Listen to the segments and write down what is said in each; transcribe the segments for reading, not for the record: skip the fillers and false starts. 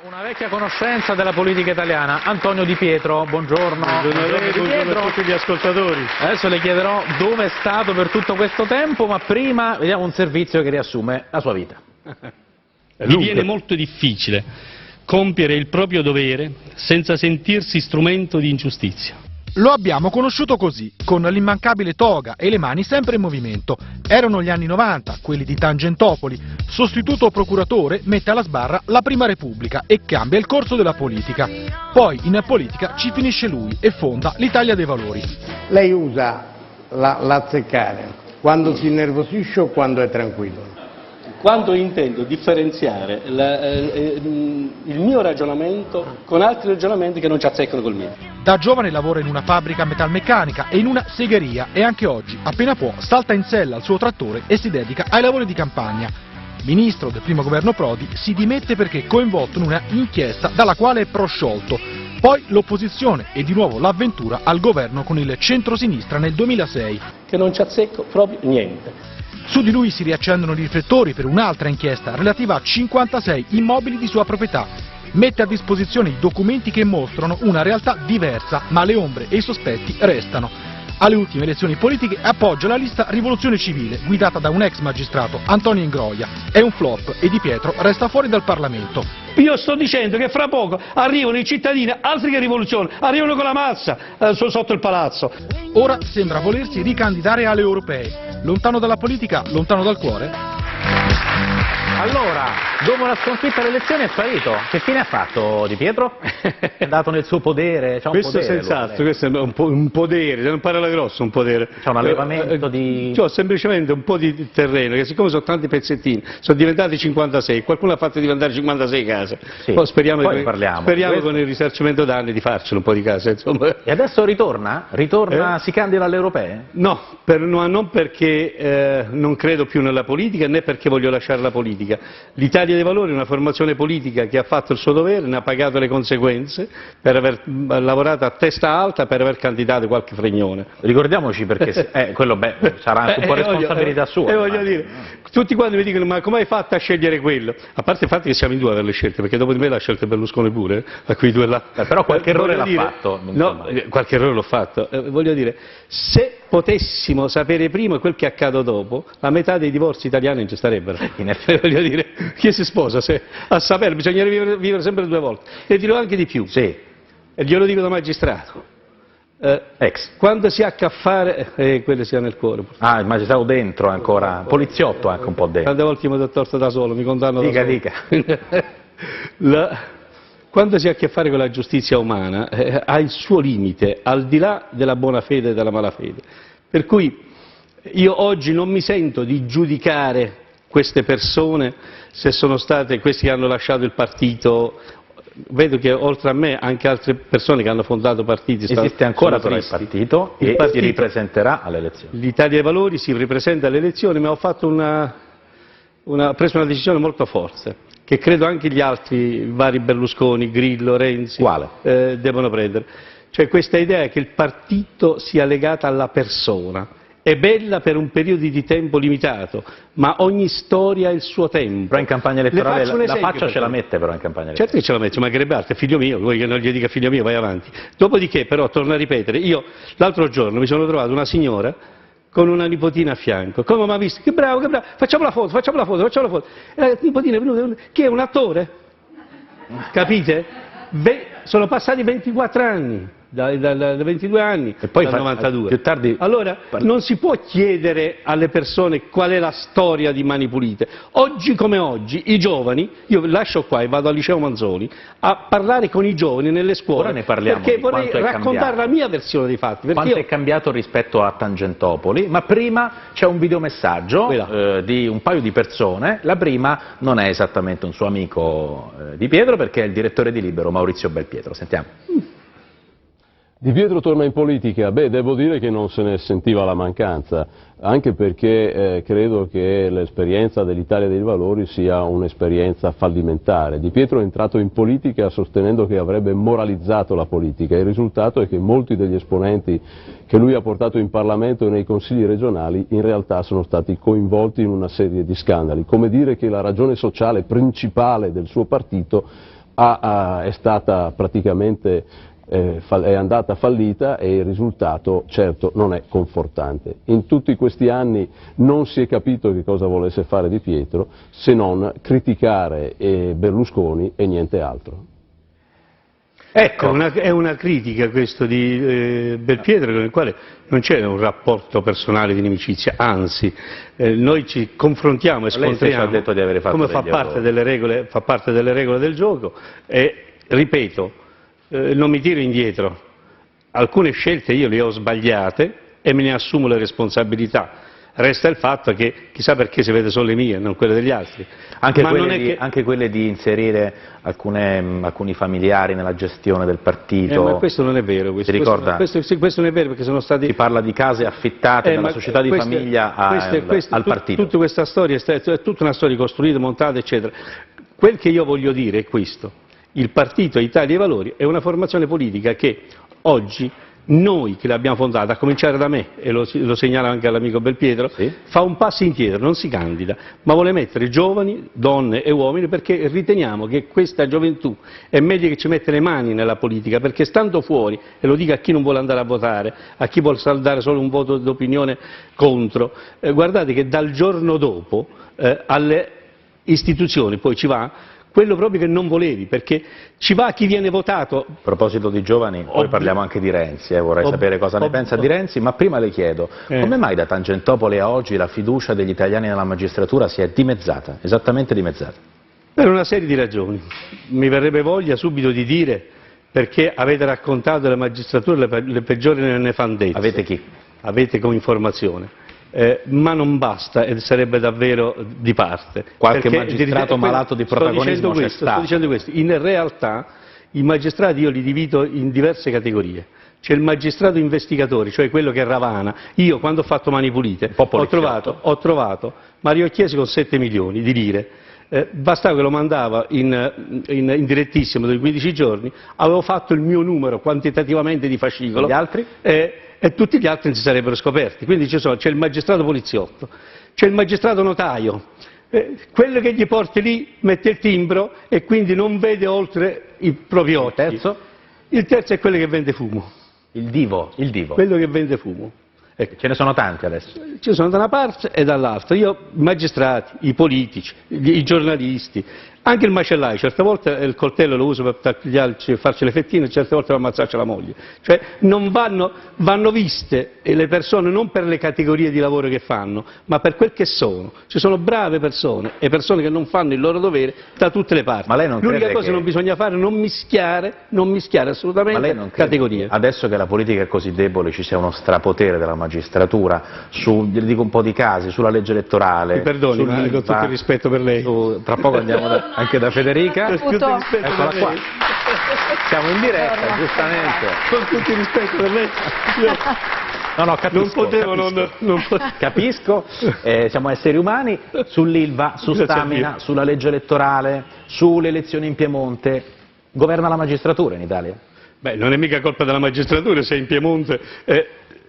Una vecchia conoscenza della politica italiana, Antonio Di Pietro, buongiorno. Buongiorno a lei, buongiorno a tutti gli ascoltatori. Adesso le chiederò dove è stato per tutto questo tempo, ma prima vediamo un servizio che riassume la sua vita. Diviene molto difficile compiere il proprio dovere senza sentirsi strumento di ingiustizia. Lo abbiamo conosciuto così, con l'immancabile toga e le mani sempre in movimento. Erano gli anni 90, quelli di Tangentopoli. Sostituto procuratore mette alla sbarra la Prima Repubblica e cambia il corso della politica. Poi in politica ci finisce lui e fonda l'Italia dei Valori. Lei usa l'azzeccare quando si innervosisce o quando è tranquillo? Quando intendo differenziare il mio ragionamento con altri ragionamenti che non ci azzeccano col mio. Da giovane lavora in una fabbrica metalmeccanica e in una segheria e anche oggi, appena può, salta in sella al suo trattore e si dedica ai lavori di campagna. Ministro del primo governo Prodi, si dimette perché coinvolto in una inchiesta dalla quale è prosciolto. Poi l'opposizione e di nuovo l'avventura al governo con il centrosinistra nel 2006. Che non ci azzecco proprio niente. Su di lui si riaccendono i riflettori per un'altra inchiesta relativa a 56 immobili di sua proprietà. Mette a disposizione i documenti che mostrano una realtà diversa, ma le ombre e i sospetti restano. Alle ultime elezioni politiche appoggia la lista Rivoluzione Civile, guidata da un ex magistrato, Antonio Ingroia. È un flop e Di Pietro resta fuori dal Parlamento. Io sto dicendo che fra poco arrivano i cittadini, altri che rivoluzione, arrivano con la mazza sotto il palazzo. Ora sembra volersi ricandidare alle europee. Lontano dalla politica, lontano dal cuore? Allora, dopo la sconfitta alle elezioni è sparito. Che fine ha fatto Di Pietro? È andato nel suo podere? C'ha un Questo podere, senz'altro, questo è un podere, non parola grossa, un podere. C'è un allevamento di... C'ho semplicemente un po' di terreno, che siccome sono tanti pezzettini, sono diventati 56, qualcuno ha fatto diventare 56 case. Sì, Poi speriamo questo... con il risarcimento danni di farcelo un po' di case, insomma. E adesso ritorna? Si candida alle europee? No, non perché non credo più nella politica, né perché voglio lasciare la politica. L'Italia dei Valori è una formazione politica che ha fatto il suo dovere, ne ha pagato le conseguenze per aver lavorato a testa alta, per aver candidato qualche fregnone. Ricordiamoci perché quello sarà anche un po' responsabilità sua. Voglio dire, tutti quanti mi dicono ma come hai fatto a scegliere quello? A parte il fatto che siamo in due a aver le scelte, perché dopo di me l'ha scelto Berlusconi pure, a quei due là. Però qualche errore l'ha fatto. No, qualche errore l'ho fatto. Voglio dire, se potessimo sapere prima quel che accade dopo, la metà dei divorzi italiani non ci starebbero. Voglio dire, chi si sposa? A sapere, bisognerebbe vivere sempre due volte. E dirò anche di più. Sì. E glielo dico da magistrato. Quando si ha a che fare, quello sia nel cuore. Ah, il magistrato dentro ancora, poliziotto anche un po' dentro. Tante volte mi do torto da solo, mi condanno da solo. Dica. Quando si ha a che fare con la giustizia umana, ha il suo limite, al di là della buona fede e della malafede. Per cui io oggi non mi sento di giudicare queste persone, se sono state questi che hanno lasciato il partito. Vedo che oltre a me anche altre persone che hanno fondato partiti esiste ancora però il partito e si ripresenterà alle elezioni. L'Italia dei Valori si ripresenta alle elezioni, ma ho fatto preso una decisione molto forte, che credo anche gli altri vari Berlusconi, Grillo, Renzi devono prendere. Cioè questa idea che il partito sia legato alla persona. È bella per un periodo di tempo limitato, ma ogni storia ha il suo tempo. Però in campagna elettorale la faccia ce la mette però in campagna elettorale. Certo che ce la mette, ma mancherebbe altro, è figlio mio, vuoi che non gli dica figlio mio, vai avanti. Dopodiché però, torno a ripetere, io l'altro giorno mi sono trovato una signora con una nipotina a fianco, come mi ha visto, che bravo, facciamo la foto. E la nipotina è venuta, che è un attore, capite? Sono passati 24 anni. Da 22 anni, e poi dal 92. Più tardi... Allora, non si può chiedere alle persone qual è la storia di Mani Pulite. Oggi come oggi, i giovani, io lascio qua e vado al liceo Manzoni, a parlare con i giovani nelle scuole, ora ne parliamo, perché vorrei raccontare la mia versione dei fatti. Quanto è cambiato rispetto a Tangentopoli, ma prima c'è un videomessaggio di un paio di persone. La prima non è esattamente un suo amico Di Pietro, perché è il direttore di Libero, Maurizio Belpietro. Sentiamo. Di Pietro torna in politica? Beh, devo dire che non se ne sentiva la mancanza, anche perché credo che l'esperienza dell'Italia dei Valori sia un'esperienza fallimentare. Di Pietro è entrato in politica sostenendo che avrebbe moralizzato la politica, e il risultato è che molti degli esponenti che lui ha portato in Parlamento e nei consigli regionali in realtà sono stati coinvolti in una serie di scandali, come dire che la ragione sociale principale del suo partito è stata praticamente è andata fallita e il risultato certo non è confortante. In tutti questi anni non si è capito che cosa volesse fare Di Pietro se non criticare Berlusconi e niente altro. Ecco, è una critica questo di Belpietro, con il quale non c'è un rapporto personale di inimicizia, anzi noi ci confrontiamo e scontriamo, ha detto di avere fatto come fa parte delle regole del gioco, e ripeto, non mi tiro indietro, alcune scelte io le ho sbagliate e me ne assumo le responsabilità. Resta il fatto che chissà perché si vede solo le mie, non quelle degli altri. Anche quelle di inserire alcuni familiari nella gestione del partito. Ma questo non è vero. Si ricorda? Questo non è vero, perché sono stati... Si parla di case affittate dalla società di famiglia al partito. Tutta questa storia è tutta una storia costruita, montata, eccetera. Quel che io voglio dire è questo. Il partito Italia dei Valori è una formazione politica che oggi noi che l'abbiamo fondata, a cominciare da me, e lo segnala anche all'amico Belpietro, sì, fa un passo indietro, non si candida, ma vuole mettere giovani, donne e uomini, perché riteniamo che questa gioventù è meglio che ci mette le mani nella politica, perché stando fuori, e lo dico a chi non vuole andare a votare, a chi vuole saldare solo un voto d'opinione contro, guardate che dal giorno dopo alle istituzioni poi ci va quello proprio che non volevi, perché ci va chi viene votato. A proposito di giovani, poi parliamo anche di Renzi, vorrei sapere cosa ne pensa di Renzi, ma prima le chiedo, come mai da Tangentopoli a oggi la fiducia degli italiani nella magistratura si è dimezzata, esattamente dimezzata? Per una serie di ragioni. Mi verrebbe voglia subito di dire perché avete raccontato la magistratura le peggiori nefandezze. Avete chi? Avete come informazione. Ma non basta, e sarebbe davvero di parte. Qualche magistrato malato di protagonismo c'è stato. Sto dicendo questo. In realtà i magistrati io li divido in diverse categorie. C'è il magistrato investigatore, cioè quello che ravana. Io quando ho fatto Mani Pulite ho trovato Mario Chiesi con 7 milioni di lire. Bastava che lo mandava in direttissimo di 15 giorni, avevo fatto il mio numero quantitativamente di fascicolo. Gli altri? E tutti gli altri non si sarebbero scoperti. Quindi c'è il magistrato poliziotto, c'è il magistrato notaio, quello che gli porti lì mette il timbro e quindi non vede oltre i propri occhi. Il terzo è quello che vende fumo. Il divo. Quello che vende fumo. Ecco. Ce ne sono tanti adesso. Ci sono da una parte e dall'altra. Io, i magistrati, i politici, i giornalisti, anche il macellaio, certe volte il coltello lo uso per tagliarci e farci le fettine, certe volte per ammazzarci la moglie. Cioè non vanno viste le persone non per le categorie di lavoro che fanno, ma per quel che sono. Ci sono brave persone e persone che non fanno il loro dovere da tutte le parti. L'unica cosa che non bisogna fare è non mischiare assolutamente categorie. Adesso che la politica è così debole ci sia uno strapotere della magistratura, dico un po' di casi, sulla legge elettorale. Mi perdoni, ma con tutto il rispetto per lei. Tra poco andiamo anche da Federica. Eccola qua. Siamo in diretta, giustamente. Con tutto il rispetto per lei. No, capisco. Capisco. Siamo esseri umani. Sull'Ilva, su Stamina, sulla legge elettorale, sulle elezioni in Piemonte. Governa la magistratura in Italia? Beh, non è mica colpa della magistratura se in Piemonte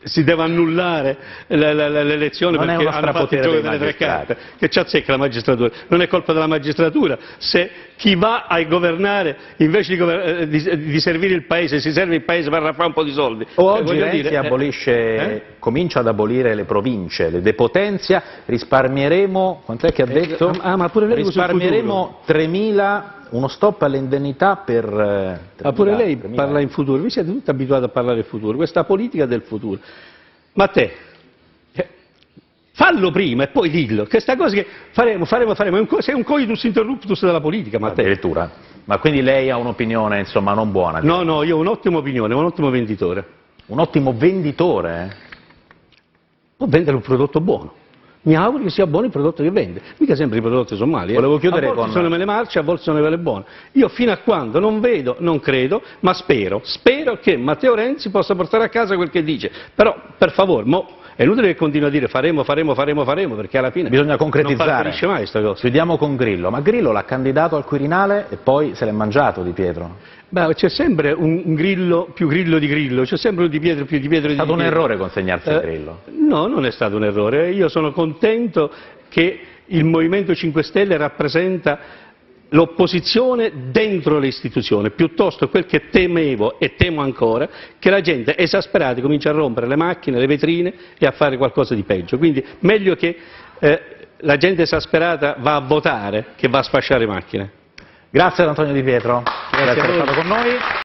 si deve annullare l'elezione perché hanno fatto il gioco delle tre carte. Che ci azzecca la magistratura? Non è colpa della magistratura se chi va a governare invece di servire il paese, si serve il paese per fare un po' di soldi. Oggi Renzi comincia ad abolire le province, le depotenzia, risparmieremo, quant'è che ha detto? Ma pure lei risparmieremo 3.000, uno stop alle indennità per... Ma pure lei parla in futuro, voi siete tutti abituati a parlare del futuro, questa politica del futuro. Ma te, fallo prima e poi dillo, questa cosa che faremo, sei un coitus interruptus della politica, ma te. Addirittura? Ma quindi lei ha un'opinione, insomma, non buona? No, io ho un'ottima opinione, un ottimo venditore. Un ottimo venditore? Può vendere un prodotto buono. Mi auguro che sia buono il prodotto che vende, mica sempre i prodotti sono mali. Volevo chiudere a volte sono mele marce, a volte sono mele buone. Io fino a quando non vedo, non credo, ma spero che Matteo Renzi possa portare a casa quel che dice. Però, per favore, è inutile che continui a dire faremo, perché alla fine bisogna concretizzare. Non finisce mai questa cosa. Chiudiamo con Grillo, ma Grillo l'ha candidato al Quirinale e poi se l'è mangiato Di Pietro. Beh, c'è sempre un Grillo più Grillo di Grillo, c'è sempre un Di Pietro più Di Pietro di Pietro. È stato un errore consegnarsi a Grillo? No, non è stato un errore. Io sono contento che il Movimento 5 Stelle rappresenta l'opposizione dentro le istituzioni, piuttosto quel che temevo e temo ancora, che la gente esasperata comincia a rompere le macchine, le vetrine e a fare qualcosa di peggio. Quindi meglio che la gente esasperata va a votare che va a sfasciare macchine. Grazie ad Antonio Di Pietro, grazie per essere stato con noi.